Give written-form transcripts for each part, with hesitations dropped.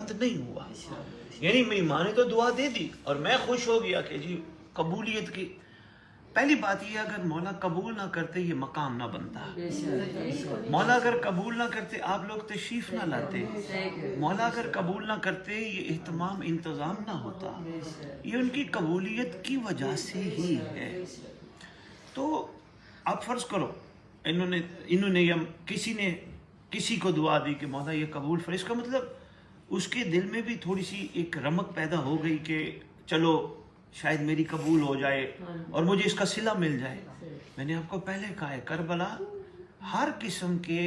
بند نہیں ہوا. یعنی میری ماں نے تو دعا دے دی اور میں خوش ہو گیا کہ جی قبولیت کی. پہلی بات یہ اگر مولا قبول نہ کرتے یہ مقام نہ بنتا. مولا اگر قبول نہ کرتے آپ لوگ تشریف نہ لاتے. مولا اگر قبول نہ کرتے یہ اہتمام انتظام نہ ہوتا. یہ ان کی قبولیت کی وجہ سے ہی ہے. تو آپ فرض کرو انہوں نے کسی کو دعا دی کہ مولا یہ قبول فرض کا مطلب اس کے دل میں بھی تھوڑی سی ایک رمق پیدا ہو گئی کہ چلو شاید میری قبول ہو جائے اور مجھے اس کا صلہ مل جائے. میں نے آپ کو پہلے کہا ہے کربلا ہر قسم کے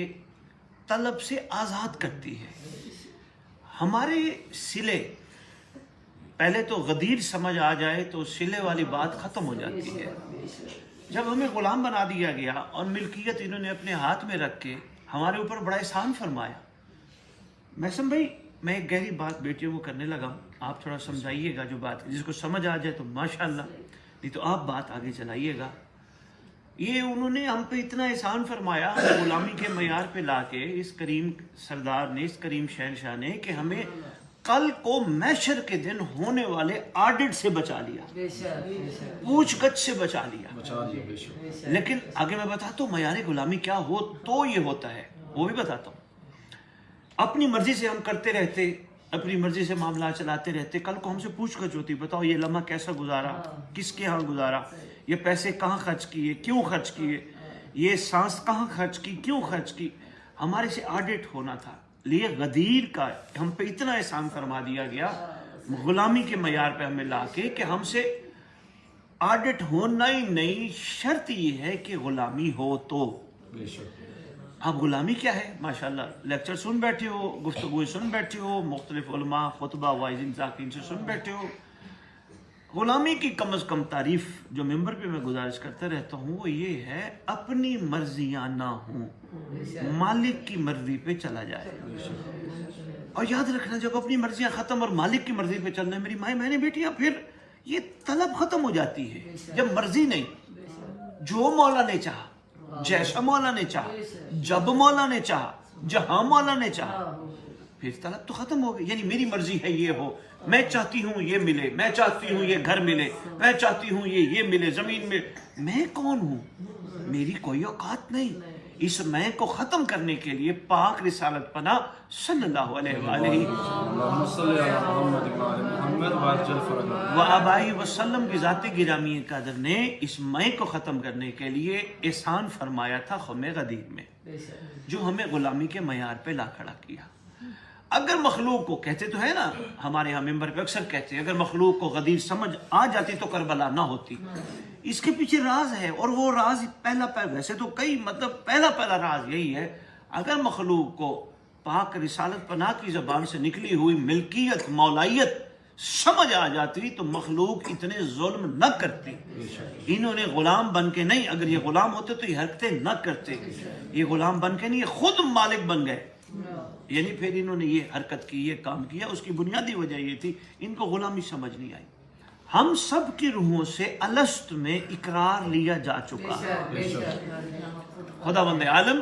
طلب سے آزاد کرتی ہے. ہمارے صلے پہلے تو غدیر سمجھ آ جائے تو صلے والی بات ختم ہو جاتی ہے. جب ہمیں غلام بنا دیا گیا اور ملکیت انہوں نے اپنے ہاتھ میں رکھ کے ہمارے اوپر بڑا احسان فرمایا. محسن بھائی میں ایک گہری بات بیٹیوں کو کرنے لگا ہوں, آپ تھوڑا سمجھائیے گا جو بات جس کو سمجھ آ جائے تو ماشاءاللہ, نہیں تو آپ بات آگے چلائیے گا. یہ انہوں نے ہم پہ اتنا احسان فرمایا غلامی کے معیار پہ لا کے اس کریم سردار نے, اس کریم شہنشاہ نے, کہ ہمیں کل کو محشر کے دن ہونے والے آڈٹ سے بچا لیا, پوچھ گچھ سے بچا لیا. لیکن آگے میں بتاتا ہوں معیار غلامی کیا ہو تو یہ ہوتا ہے, وہ بھی بتاتا ہوں. اپنی مرضی سے ہم کرتے رہتے, اپنی مرضی سے معاملات چلاتے رہتے, کل کو ہم سے پوچھ گچھ ہوتی, بتاؤ یہ لمحہ کیسا گزارا, کس کے ہاں گزارا, یہ پیسے کہاں خرچ کیے, کیوں خرچ کیے, یہ سانس کہاں خرچ کی, کیوں خرچ کی. ہمارے سے آڈٹ ہونا تھا. لیے غدیر کا ہم پہ اتنا احسان فرما دیا گیا غلامی کے معیار پہ ہمیں لا کے کہ ہم سے آڈٹ ہونا ہی نہیں, شرط یہ ہے کہ غلامی ہو تو. اب غلامی کیا ہے؟ ماشاءاللہ لیکچر سن بیٹھے ہو, گفتگو سن بیٹھے ہو, مختلف علماء خطبہ وائزین ذاکرین سے سن بیٹھے ہو. غلامی کی کم از کم تعریف جو ممبر پہ میں گزارش کرتا رہتا ہوں وہ یہ ہے اپنی مرضیاں نہ ہوں, مالک کی مرضی پہ چلا جائے. اور یاد رکھنا جب اپنی مرضیاں ختم اور مالک کی مرضی پہ چلنا ہے میری مائیں بہنیں بیٹیاں, پھر یہ طلب ختم ہو جاتی ہے. جب مرضی نہیں, جو مولا نے چاہا, جیسا مولا نے چاہا, جب مولا نے چاہا, جہاں مولا نے چاہا, پھر طلب تو ختم ہو گئی. یعنی میری مرضی ہے یہ ہو, میں چاہتی ہوں یہ ملے, میں چاہتی ہوں یہ گھر ملے, میں چاہتی ہوں یہ ملے, زمین میں. میں کون ہوں؟ میری کوئی اوقات نہیں. اس میں کو ختم کرنے کے لیے پاک رسالت پناہ صلی اللہ علیہ وآلہ وآبائی وسلم کی ذات گرامی قدر نے اس میں کو ختم کرنے کے لیے احسان فرمایا تھا خم غدیر میں, جو ہمیں غلامی کے معیار پہ لا کھڑا کیا. اگر مخلوق کو کہتے تو ہے نا, ہمارے ہاں ممبر پہ اکثر کہتے ہیں اگر مخلوق کو غدیر سمجھ آ جاتی تو کربلا نہ ہوتی. اس کے پیچھے راز ہے, اور وہ راز پہلا ویسے تو کئی پہلا راز یہی ہے, اگر مخلوق کو پاک رسالت پناہ کی زبان سے نکلی ہوئی ملکیت مولائیت سمجھ آ جاتی تو مخلوق اتنے ظلم نہ کرتی. انہوں نے غلام بن کے نہیں, اگر یہ غلام ہوتے تو یہ حرکتیں نہ کرتے. یہ غلام بن کے نہیں, یہ خود مالک بن گئے. یعنی پھر انہوں نے یہ حرکت کی, یہ کام کیا, اس کی بنیادی وجہ یہ تھی ان کو غلامی سمجھ نہیں آئی. ہم سب کی روحوں سے الست میں اقرار لیا جا چکا. خدا بند عالم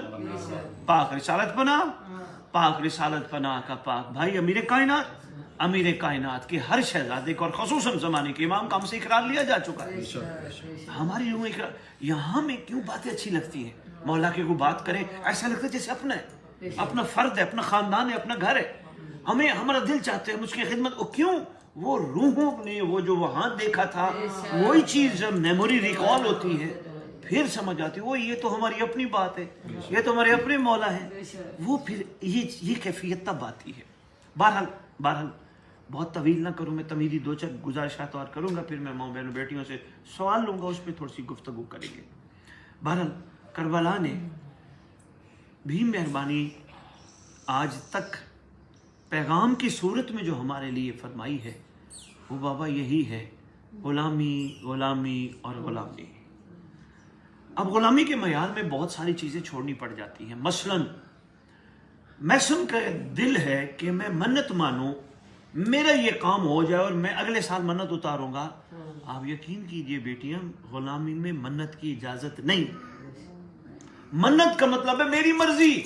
پاک رسالت پناہ, پاک رسالت پناہ کا پاک بھائی امیر کائنات کے ہر شہزادے کو اور خصوصاً زمانے کے امام کا ہم سے اقرار لیا جا چکا ہے. ہماری روح اقرار, یہاں میں کیوں باتیں اچھی لگتی ہیں, مولا کی کوئی بات کرے ایسا لگتا ہے جیسے اپنا ہے, اپنا فرد ہے, اپنا خاندان ہے, اپنا گھر ہے. ہمارا دل چاہتے ہیں ہم اس کی خدمت, کیوں وہ روحوں نے وہ جو وہاں دیکھا تھا وہی چیز جب میموری ریکال ہوتی ہے پھر سمجھ آتی ہے وہ یہ تو ہماری اپنی بات ہے, یہ تو ہمارے اپنے مولا ہیں. وہ پھر یہ کیفیت تب آتی ہے. بہرحال بہت طویل نہ کروں, میں تمیری 2-4 گزارشات اور کروں گا, پھر میں ماں بہنوں بیٹیوں سے سوال لوں گا, اس پہ تھوڑی سی گفتگو کریں گے. بہرحال کربلا نے بھی مہربانی آج تک پیغام کی صورت میں جو ہمارے لیے فرمائی ہے وہ بابا یہی ہے, غلامی اور غلامی. اب غلامی کے معیار میں بہت ساری چیزیں چھوڑنی پڑ جاتی ہیں. مثلاً محسن کا دل ہے کہ میں منت مانوں, میرا یہ کام ہو جائے اور میں اگلے سال منت اتاروں گا. آپ یقین کیجئے بیٹیاں, غلامی میں منت کی اجازت نہیں. منت کا مطلب ہے میری مرضی,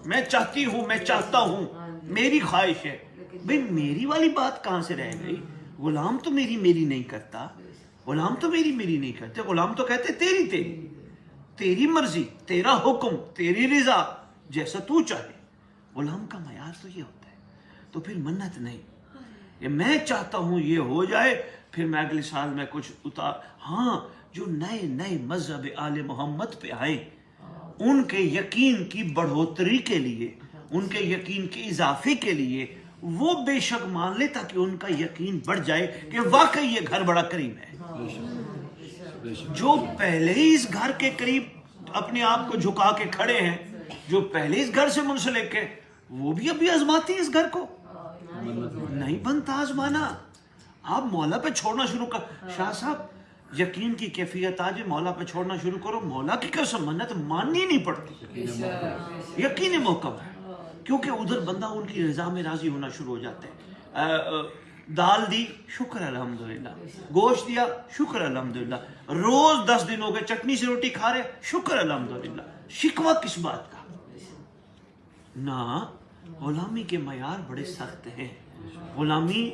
میں چاہتی ہوں, میں چاہتا ہوں, میری خواہش ہے. بھئی میری والی بات کہاں سے رہ گئی؟ غلام تو میری نہیں کرتا، غلام تو میری نہیں کرتے، غلام تو کہتے تیری مرضی، تیرا حکم، تیری رضا، جیسا تو چاہے۔ غلام کا معیار تو یہ ہوتا ہے۔ تو پھر منت نہیں کہ میں چاہتا ہوں یہ ہو جائے، پھر میں اگلے سال میں کچھ ہاں، جو نئے مذہب آل محمد پہ آئے، ان کے یقین کی بڑھوتری کے لیے، ان کے یقین کے اضافے کے لیے وہ بے شک مان لے، تاکہ ان کا یقین بڑھ جائے کہ واقعی یہ گھر بڑا قریب ہے۔ جو پہلے ہی اس گھر کے قریب اپنے آپ کو جھکا کے کھڑے ہیں، جو پہلے اس گھر سے منسلک ہیں، وہ بھی ابھی آزماتے ہیں اس گھر کو۔ نہیں بنتا آزمانا، آپ مولا پہ چھوڑنا شروع کر۔ شاہ صاحب یقین کی کیفیت آج مولا پہ چھوڑنا شروع کرو، مولا کی قسم منت ماننی نہیں پڑتی، یقین محکم ہے، کیونکہ ادھر بندہ ان کی رضا میں راضی ہونا شروع ہو جاتا ہے۔ دال دی، شکر الحمدللہ، گوشت دیا، شکر الحمدللہ، روز 10 دن ہو گئے چٹنی سے روٹی کھا رہے، شکر الحمدللہ، شکوہ کس بات کا؟ نہ، غلامی کے معیار بڑے سخت ہیں۔ غلامی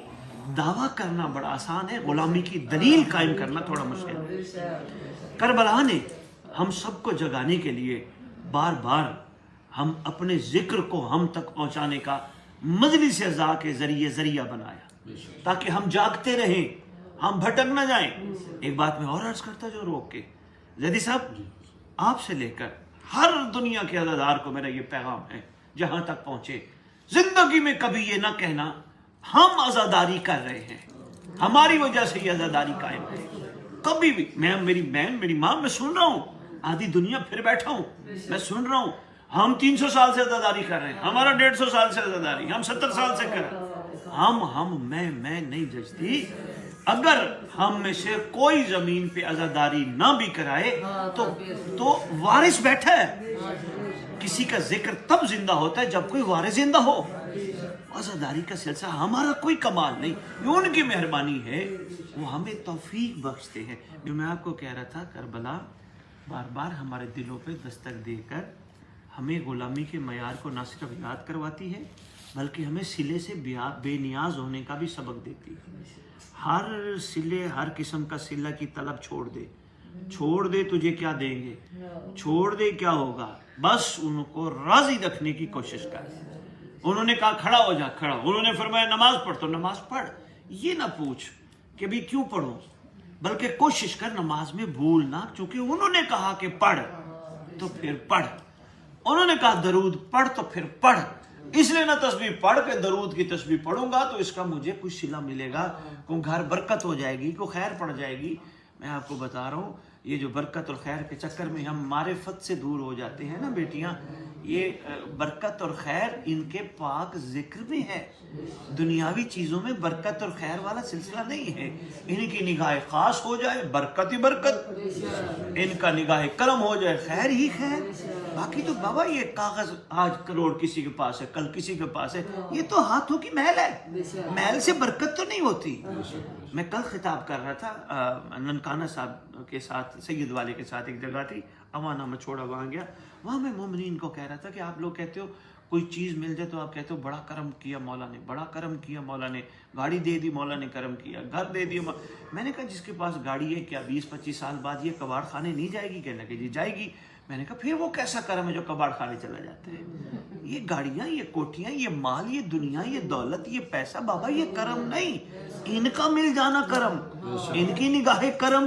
دعویٰ کرنا بڑا آسان ہے، غلامی کی دلیل قائم کرنا تھوڑا مشکل ہے۔ کربلا نے ہم سب کو جگانے کے لیے بار بار ہم اپنے ذکر کو ہم تک پہنچانے کا مجلس اعضاء کے ذریعہ بنایا، تاکہ ہم جاگتے رہیں، ہم بھٹک نہ جائیں۔ ایک بات میں اور عرض کرتا جو روک کے، زیدی صاحب آپ سے لے کر ہر دنیا کے عزادار کو میرا یہ پیغام ہے، جہاں تک پہنچے، زندگی میں کبھی یہ نہ کہنا ہم عزاداری کر رہے ہیں، ہماری وجہ سے یہ عزاداری قائم ہے۔ کبھی بھی میری ماں، میں سن رہا ہوں، آدھی دنیا پھر بیٹھا ہوں، میں سن رہا ہوں، ہم 300 سال سے عزاداری کر رہے ہیں، ہمارا 150 سال سے عزاداری، ہم 70 سال سے کر رہے ہیں۔ میں نہیں ججتی، اگر ہم میں سے کوئی زمین پہ عزاداری نہ بھی کرائے تو وارث بیٹھا ہے۔ کسی کا ذکر تب زندہ ہوتا ہے جب کوئی وارث زندہ ہو۔ عزاداری کا سلسلہ ہمارا کوئی کمال نہیں، یہ ان کی مہربانی ہے، وہ ہمیں توفیق بخشتے ہیں۔ جو میں آپ کو کہہ رہا تھا، کربلا بار بار ہمارے دلوں پہ دستک دے کر ہمیں غلامی کے معیار کو نہ صرف یاد کرواتی ہے، بلکہ ہمیں سلے سے بے نیاز ہونے کا بھی سبق دیتی ہے۔ ہر قسم کا صلہ کی طلب چھوڑ دے، تجھے کیا دیں گے، چھوڑ دے کیا ہوگا، بس ان کو راضی رکھنے کی کوشش کر۔ انہوں نے کہا کھڑا ہو جا، کھڑا، انہوں نے فرمایا نماز پڑھ تو نماز پڑھ، یہ نہ پوچھ کہ بھی کیوں پڑھوں، بلکہ کوشش کر نماز میں بھول نہ، چونکہ انہوں نے کہا کہ پڑھ تو پھر پڑھ، انہوں نے کہا درود پڑھ تو پھر پڑھ، اس لیے نہ تسبیح پڑھ کے درود کی تسبیح پڑھوں گا تو اس کا مجھے کچھ صلہ ملے گا، کوئی گھر برکت ہو جائے گی، کوئی خیر پڑ جائے گی۔ میں آپ کو بتا رہا ہوں، یہ جو برکت اور خیر کے چکر میں ہم معرفت سے دور ہو جاتے ہیں نا بیٹیاں، یہ برکت اور خیر ان کے پاک ذکر میں ہے، دنیاوی چیزوں میں برکت اور خیر والا سلسلہ نہیں ہے۔ ان کی نگاہ خاص ہو جائے برکت ہی برکت، ان کا نگاہ کرم ہو جائے خیر ہی خیر۔ باقی تو بابا یہ کاغذ آج کروڑ کسی کے پاس ہے، کل کسی کے پاس ہے، یہ تو ہاتھوں کی محل ہے، محل سے برکت تو نہیں ہوتی۔ میں کل خطاب کر رہا تھا ننکانہ صاحب کے ساتھ، سید والے کے ساتھ، ایک جگہ تھی امانہ میں چھوڑا، وہاں گیا، وہاں میں مومنین کو کہہ رہا تھا کہ آپ لوگ کہتے ہو کوئی چیز مل جائے تو آپ کہتے ہو بڑا کرم کیا مولا نے، بڑا کرم کیا مولا نے، گاڑی دے دی مولا نے، کرم کیا، گھر دے دیا۔ میں نے کہا جس کے پاس گاڑی ہے کیا 20-25 سال بعد یہ کباڑ خانے نہیں جائے گی؟ کہنے لگے جی جائے گی۔ میں نے کہا پھر وہ کیسا کرم ہے جو کباڑ خانے چلا جاتا ہے؟ یہ گاڑیاں، یہ کوٹیاں، یہ مال، یہ دنیا، یہ دولت، یہ پیسہ، بابا یہ کرم نہیں، ان کا مل جانا کرم، ان کی نگاہ کرم،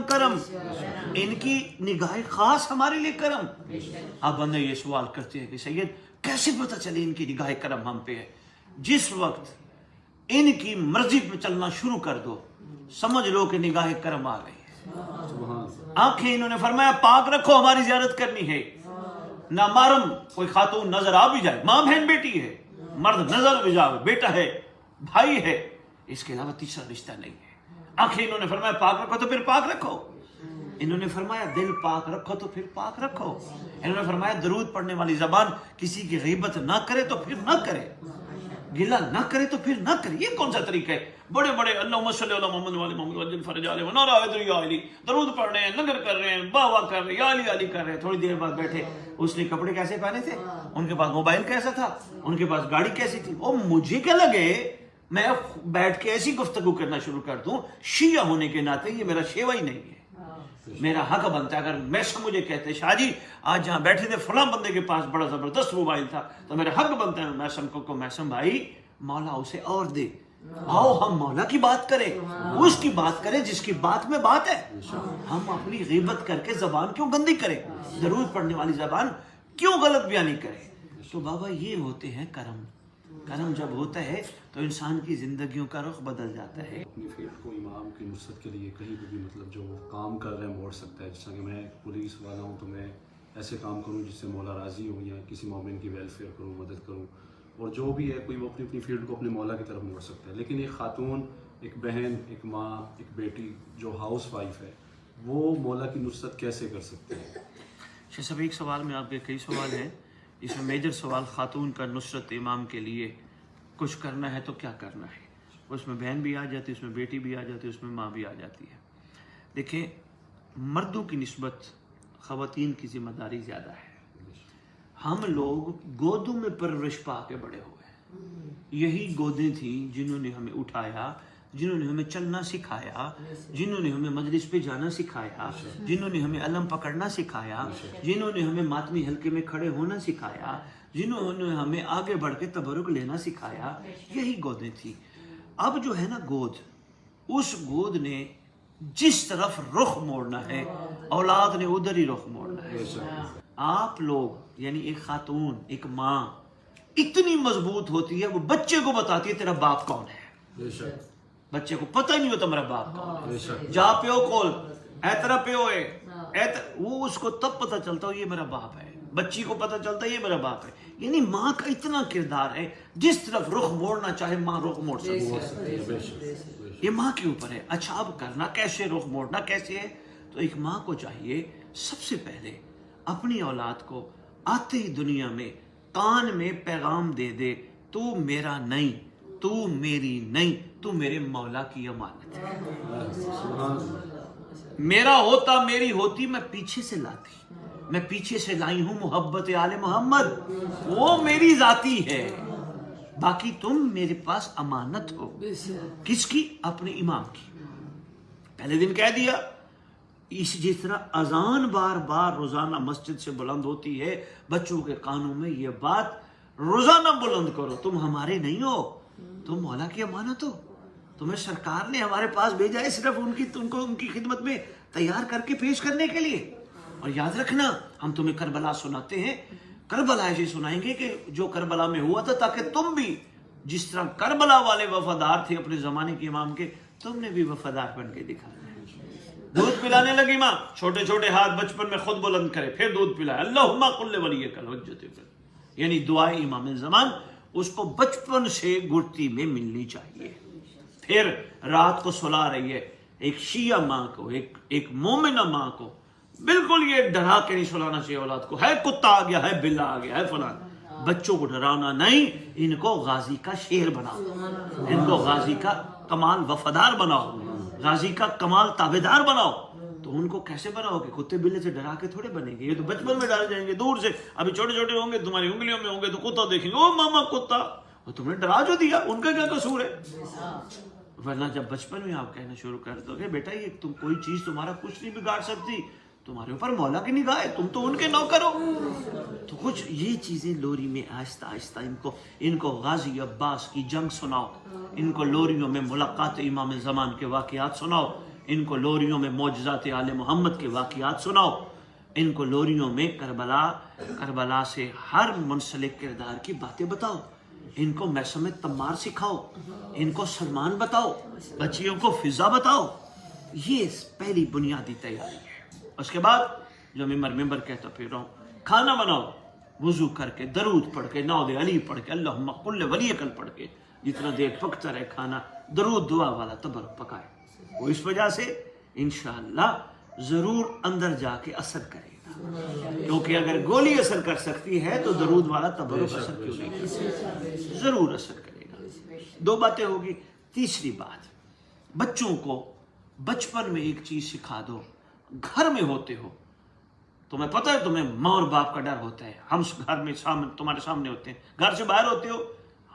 ان کی نگاہ خاص ہمارے لیے کرم۔ اب بندے یہ سوال کرتے ہیں کہ سید کیسے پتہ چلے ان کی نگاہ کرم ہم پہ ہے؟ جس وقت ان کی مرضی پہ چلنا شروع کر دو، سمجھ لو کہ نگاہ کرم آ گئی ہے۔ آنکھیں انہوں نے فرمایا پاک رکھو، ہماری زیارت کرنی ہے۔ نامحرم کوئی خاتون نظر آ بھی جائے، ماں بہن بیٹی ہے، مرد نظر بھی جائے، بیٹا ہے، بھائی ہے، اس کے علاوہ تیسرا رشتہ نہیں ہے۔ آنکھیں انہوں نے فرمایا پاک رکھو تو پھر پاک رکھو، انہوں نے فرمایا دل پاک رکھو تو پھر پاک رکھو، انہوں نے فرمایا درود پڑھنے والی زبان کسی کی غیبت نہ کرے تو پھر نہ کرے، گلہ نہ کرے تو پھر نہ کرے۔ یہ کون سا طریقہ ہے؟ بڑے بڑے اللہم صلی علی محمد وعلی محمد وعجل فرج علی ونور علی یا علی درود پڑھ رہے ہیں، نگر کر رہے ہیں، واہ واہ کر رہے ہیں، یا علی علی کر رہے ہیں، تھوڑی دیر بعد بیٹھے اس نے کپڑے کیسے پہنے تھے، ان کے پاس موبائل کیسا تھا، ان کے پاس گاڑی کیسی تھی، اور مجھے کیا لگے میں بیٹھ کے ایسی گفتگو کرنا شروع کر دوں شیعہ ہونے کے ناطے یہ میرا شیوا ہی نہیں ہے، میرا حق بنتا ہے. اگر میسم مجھے کہتے شاہ جی آج جہاں بیٹھے تھے فلاں بندے کے پاس بڑا زبردست موبائل تھا، تو میرا حق بنتا ہے میسم کو میسم بھائی مولا اسے اور دے، آؤ ہم مولا کی بات کریں، اس کی بات کریں جس کی بات میں بات ہے. ہم اپنی غیبت کر کے زبان کیوں گندی کریں، درود پڑھنے والی زبان کیوں غلط بیانی کریں. تو بابا یہ ہوتے ہیں کرم. کرم جب ہوتا ہے تو انسان کی زندگیوں کا رخ بدل جاتا ہے. اپنی فیلڈ کو امام کی نصرت کے لیے کہیں پہ بھی مطلب جو کام کر رہے ہیں موڑ سکتا ہے. جس طرح کہ میں پولیس والا ہوں تو میں ایسے کام کروں جس سے مولا راضی ہو، یا کسی مومن کی ویلفیئر کروں، مدد کروں، اور جو بھی ہے کوئی وہ اپنی فیلڈ کو اپنے مولا کی طرف موڑ سکتا ہے. لیکن ایک خاتون، ایک بہن، ایک ماں، ایک بیٹی جو ہاؤس وائف ہے، وہ مولا کی نصرت کیسے کر سکتے ہیں؟ شاہ صاحب ایک سوال میں آپ کے کئی سوال ہیں، اس میں میجر سوال خاتون کا نصرت امام کے لیے کچھ کرنا ہے تو کیا کرنا ہے. اس میں بہن بھی آ جاتی ہے، اس میں بیٹی بھی آ جاتی ہے، اس میں ماں بھی آ جاتی ہے. دیکھیں مردوں کی نسبت خواتین کی ذمہ داری زیادہ ہے. ہم لوگ گودوں میں پرورش پا کے بڑے ہوئے ہیں. یہی گودیں تھیں جنہوں نے ہمیں اٹھایا، جنہوں نے ہمیں چلنا سکھایا، جنہوں نے ہمیں مجلس پہ جانا سکھایا، جنہوں نے ہمیں علم پکڑنا سکھایا، جنہوں نے ہمیں ماتمی حلقے میں کھڑے ہونا سکھایا، جنہوں نے ہمیں آگے بڑھ کے تبرک لینا سکھایا. یہی گودیں تھیں. اب جو ہے نا گود، اس گود نے جس طرف رخ موڑنا ہے اولاد نے ادھر ہی رخ موڑنا ہے. آپ لوگ یعنی ایک خاتون، ایک ماں اتنی مضبوط ہوتی ہے، وہ بچے کو بتاتی ہے تیرا باپ کون ہے. بچے کو پتہ ہی نہیں ہوتا میرا باپ کون ہے. جا پیو کول اے تیرا پیو ہے، وہ اس کو تب پتہ چلتا ہے یہ میرا باپ ہے. بچی کو پتہ چلتا ہے یہ میرا باپ ہے. یعنی ماں کا اتنا کردار ہے، جس طرف رخ موڑنا چاہے ماں رخ موڑ سکتی ہے. یہ ماں کے اوپر ہے. اچھا اب کرنا کیسے، رخ موڑنا کیسے ہے؟ تو ایک ماں کو چاہیے سب سے پہلے اپنی اولاد کو آتے ہی دنیا میں کان میں پیغام دے دے، تو میرا نہیں، تو میری نہیں، تو میرے مولا کی امانت ہے. میرا ہوتا، میری ہوتی، میں پیچھے سے لاتی، میں پیچھے سے لائی ہوں محبت آل محمد، وہ میری ذاتی ہے، باقی تم میرے پاس امانت ہو. کس کی؟ اپنے امام کی. پہلے دن کہہ دیا. جس طرح اذان بار بار روزانہ مسجد سے بلند ہوتی ہے، بچوں کے کانوں میں یہ بات روزانہ بلند کرو، تم ہمارے نہیں ہو، تم مولا کی امانت ہو. تمہیں سرکار نے ہمارے پاس بھیجا ہے صرف ان کی خدمت میں تیار کر کے پیش کرنے کے لیے. اور یاد رکھنا ہم تمہیں کربلا سناتے ہیں، کربلا ایسے سنائیں گے کہ جو کربلا میں ہوا تھا، تاکہ تم بھی جس طرح کربلا والے وفادار تھے اپنے زمانے کے امام کے، تم نے بھی وفادار بن کے دکھانا ہے. دودھ پلانے لگی ماں، چھوٹے چھوٹے ہاتھ بچپن میں خود بلند کرے، پھر دودھ پلائے. اللہم قل ولیک الحجۃ، یعنی دعائے امام زمان اس کو بچپن سے گھٹی میں ملنی چاہیے. پھر رات کو سلا رہی ہے. ایک شیعہ ماں کو، ایک مومنہ ماں کو بالکل یہ ڈرا کے نہیں سلانا چاہیے اولاد کو. ہے کتا آ گیا، ہے بلا آ گیا، ہے فلاں. بچوں کو ڈرانا نہیں، ان کو غازی کا شیر بناؤ، ان کو غازی کا کمال وفادار بناؤ، غازی کا کمال تابعدار بناؤ. تو ان کو کیسے بناؤ کہ کتے بلے سے ڈرا کے تھوڑے بنیں گے. یہ تو بچپن میں ڈال جائیں گے دور سے. ابھی چھوٹے چھوٹے ہوں گے، تمہاری انگلیوں میں ہوں گے، تو کتا دیکھیں گے، او ماما کتا، اور تم نے ڈرا جو دیا، ان کا کیا قصور ہے؟ ورنہ جب بچپن میں آپ کہنا شروع کر دو گے بیٹا یہ تم کوئی چیز تمہارا کچھ نہیں بگاڑ سکتی، تمہارے اوپر مولا کی نگاہ ہے، تم تو ان کے نوکر ہو. تو کچھ یہ چیزیں لوری میں آہستہ آہستہ ان کو غازی عباس کی جنگ سناؤ، ان کو لوریوں میں ملاقات امام زمان کے واقعات سناؤ، ان کو لوریوں میں معجزات آل محمد کے واقعات سناؤ، ان کو لوریوں میں کربلا سے ہر منسلک کردار کی باتیں بتاؤ، ان کو میسم تمار سکھاؤ، ان کو سلمان بتاؤ، بچیوں کو فضا بتاؤ. یہ پہلی بنیادی تیاری ہے. اس کے بعد جو ممبر کہتا پھر رہا ہوں، کھانا بناؤ، وضو کر کے درود پڑھ کے نعت علی پڑھ کے اللہم قل ولیک پڑھ کے، جتنا دیر پکتا رہے کھانا درود دعا والا تبرک پکائے. وہ اس وجہ سے انشاءاللہ ضرور اندر جا کے اثر کرے گا، کیونکہ اگر گولی اثر کر سکتی ہے تو درود والا تبرک اثر کیوں نہیں کر سکتا؟ ضرور اثر کرے گا. 2 باتیں ہوگی. تیسری بات، بچوں کو بچپن میں ایک چیز سکھا دو. گھر میں ہوتے ہو تمہیں پتہ ہے تمہیں ماں اور باپ کا ڈر ہوتا ہے، ہم گھر میں تمہارے سامنے ہوتے ہیں، گھر سے باہر ہوتے ہو